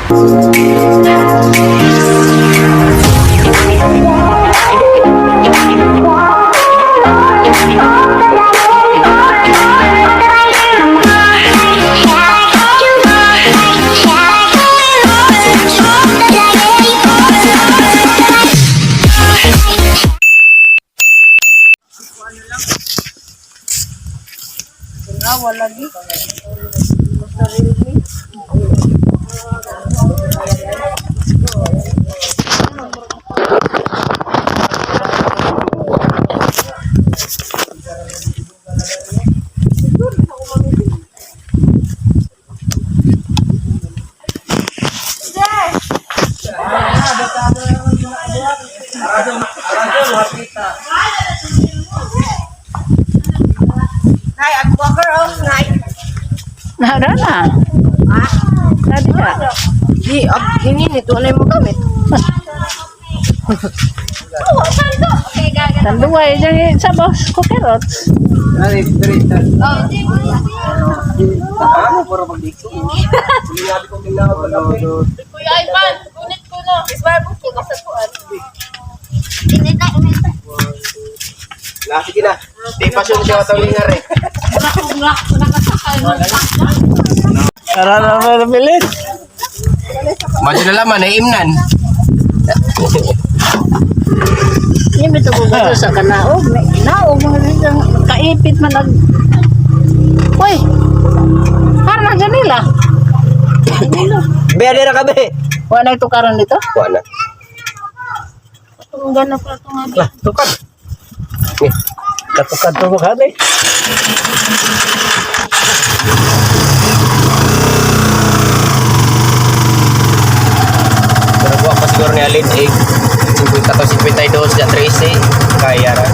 Wala lagi. Nay, aku bakar oh, nay. Nada na. Ah, Nada. ini nih tuh mo gamit. Tanduay dyan sa boss ko kerot. Kuya Ivan, kunit ko no. Isbar mo ko sa kuan. Init na. Sige na. Di pa siya tawin nga rin. Karana mo napilit. Maju na laman, ay imnan. Yung ito ko ba sa kanaog. Naog mo rin kaipit man nag... Uy! Parang na ganila. Be, adira ka be. Wala ito karon dito? Wala. Ang gana pa ito nga. Lah, tukad. Katukad ito ko kani. Nagawa pa siguro ni Alin, 50 to 52 ya 13, kaya ra.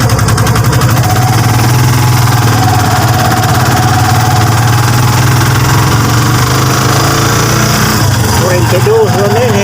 Kuring kedo, so na yun,